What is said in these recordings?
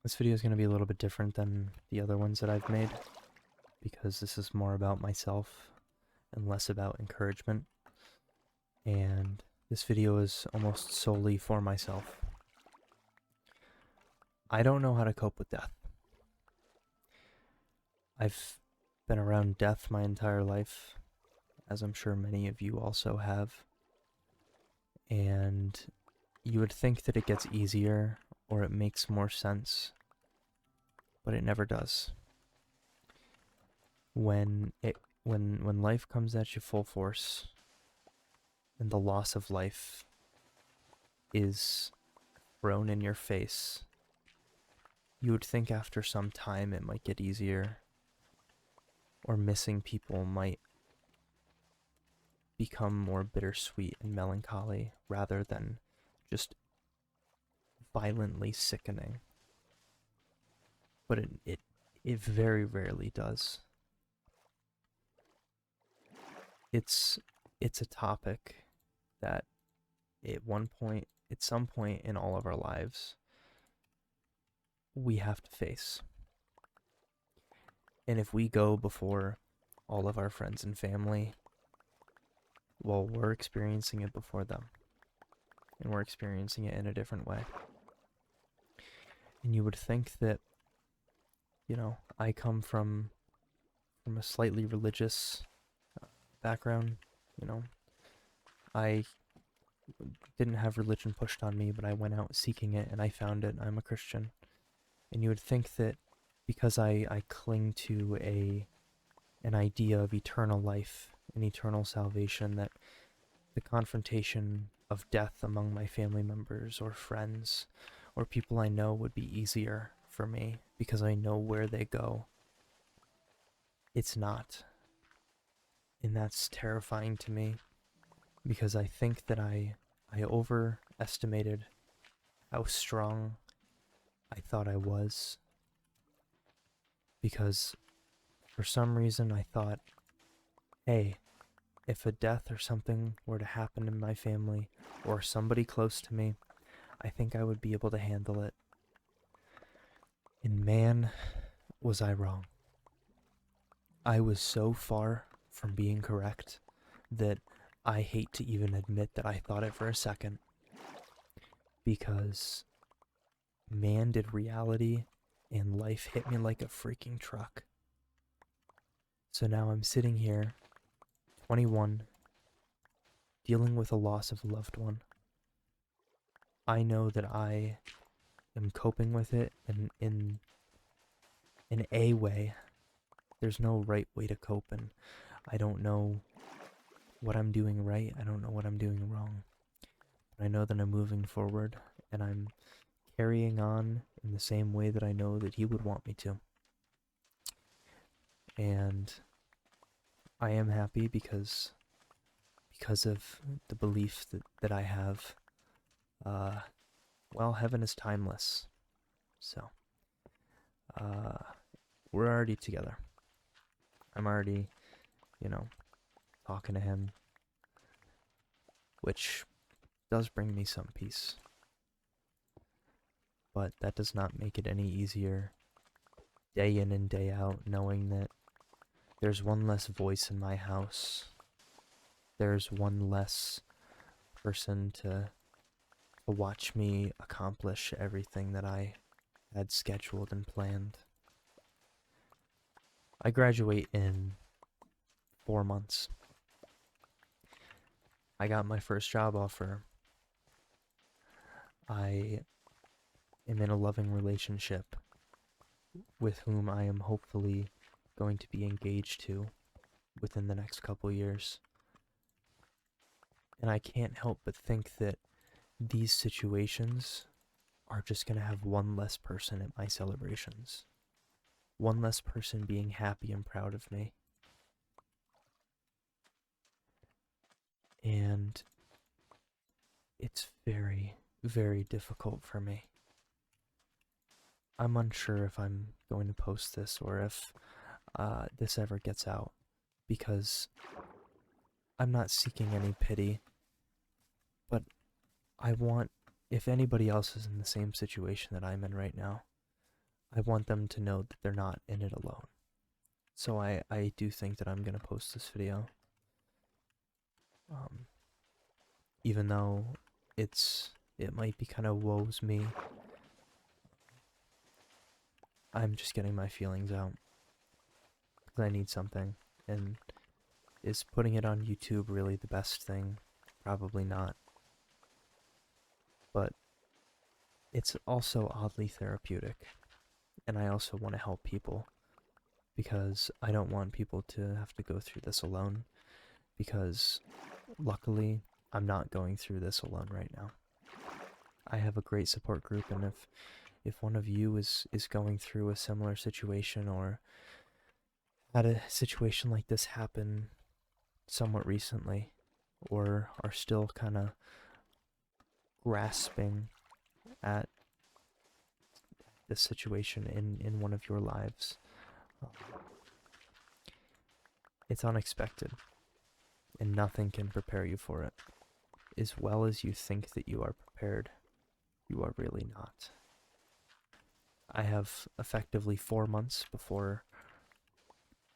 This video is going to be a little bit different than the other ones that I've made, because this is more about myself and less about encouragement. And this video is almost solely for myself. I don't know how to cope with death. I've been around death my entire life, as I'm sure many of you also have. And you would think that it gets easier or it makes more sense, but it never does. When life comes at you full force and the loss of life is thrown in your face, you would think after some time it might get easier, or missing people might become more bittersweet and melancholy rather than just violently sickening. But it very rarely does. It's a topic that at some point in all of our lives, we have to face. And if we go before all of our friends and family, well, we're experiencing it before them. And we're experiencing it in a different way. And you would think that, I come from a slightly religious background. I didn't have religion pushed on me, but I went out seeking it and I found it. I'm a Christian. And you would think that because I cling to an idea of eternal life and eternal salvation, that the confrontation of death among my family members or friends or people I know would be easier for me because I know where they go. It's not. And that's terrifying to me because I think that I overestimated how strong I thought I was, because for some reason I thought, hey, if a death or something were to happen in my family or somebody close to me, I think I would be able to handle it. And man, was I wrong. I was so far from being correct that I hate to even admit that I thought it for a second, because man, did reality and life hit me like a freaking truck. So now I'm sitting here, 21, dealing with a loss of a loved one. I know that I am coping with it in a way. There's no right way to cope, and I don't know what I'm doing right. I don't know what I'm doing wrong. But I know that I'm moving forward, and I'm carrying on in the same way that I know that he would want me to. And I am happy because of the belief that I have. Well, heaven is timeless. So, we're already together. I'm already, talking to him, which does bring me some peace. But that does not make it any easier, day in and day out, knowing that there's one less voice in my house. There's one less person to watch me accomplish everything that I had scheduled and planned. I graduate in 4 months. I got my first job offer. I am in a loving relationship with whom I am hopefully going to be engaged to within the next couple years. And I can't help but think that these situations are just going to have one less person at my celebrations. One less person being happy and proud of me. And it's very, very difficult for me. I'm unsure if I'm going to post this or if this ever gets out, because I'm not seeking any pity, but I want, if anybody else is in the same situation that I'm in right now, I want them to know that they're not in it alone. So I do think that I'm gonna post this video. Um, Even though it might be kind of woes me, I'm just getting my feelings out. Because I need something. And is putting it on YouTube really the best thing? Probably not. But it's also oddly therapeutic. And I also want to help people. Because I don't want people to have to go through this alone. Because luckily, I'm not going through this alone right now. I have a great support group, and if one of you is going through a similar situation or had a situation like this happen somewhat recently, or are still kind of grasping at this situation in one of your lives, it's unexpected, and nothing can prepare you for it. As well as you think that you are prepared, you are really not. I have effectively 4 months before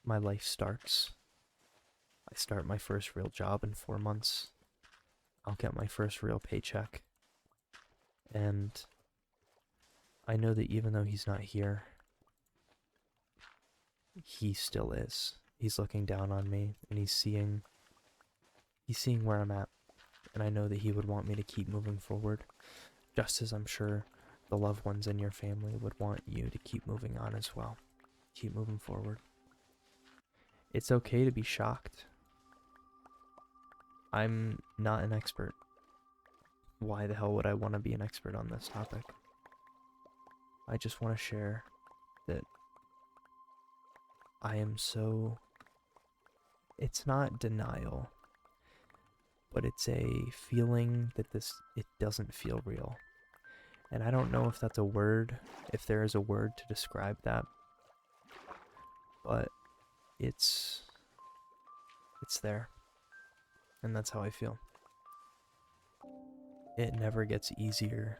my life starts. I start my first real job in 4 months. I'll get my first real paycheck. And I know that even though he's not here, he still is. He's looking down on me, and he's seeing where I'm at. And I know that he would want me to keep moving forward, just as I'm sure the loved ones in your family would want you to keep moving on as well. Keep moving forward. It's okay to be shocked. I'm not an expert. Why the hell would I want to be an expert on this topic? I just want to share that I am so... It's not denial, but it's a feeling that it doesn't feel real. And I don't know if that's a word, if there is a word to describe that, but it's there. And that's how I feel. It never gets easier.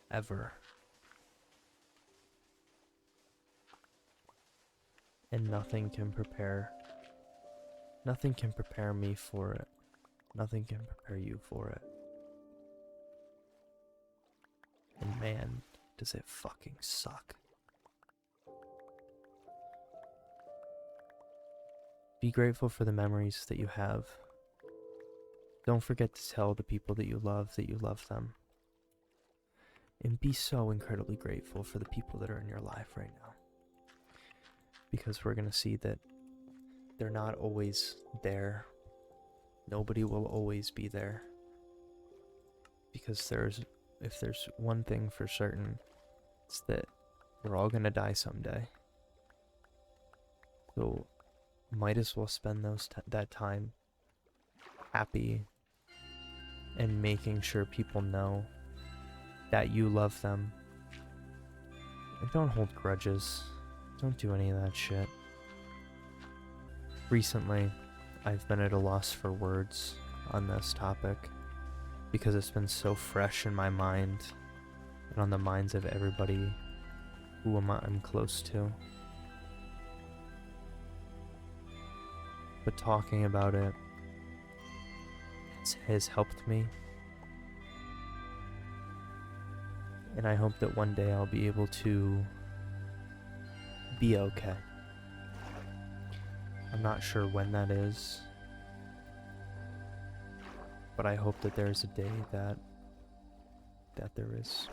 Ever. And nothing can prepare me for it. Nothing can prepare you for it. And man, does it fucking suck. Be grateful for the memories that you have. Don't forget to tell the people that you love them. And be so incredibly grateful for the people that are in your life right now. Because we're gonna see that they're not always there. Nobody will always be there. Because if there's one thing for certain, it's that we're all gonna die someday. So might as well spend that time happy and making sure people know that you love them. And don't hold grudges. Don't do any of that shit. Recently, I've been at a loss for words on this topic because it's been so fresh in my mind and on the minds of everybody who I'm close to. But talking about it has helped me. And I hope that one day I'll be able to be okay. I'm not sure when that is, but I hope that there's a day that there is.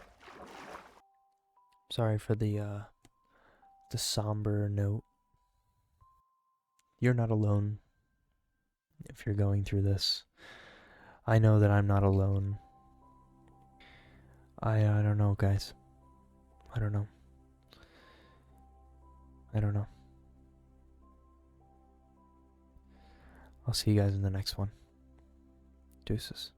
Sorry for the somber note. You're not alone if you're going through this. I know that I'm not alone. I don't know, guys. I don't know. I'll see you guys in the next one. Deuces.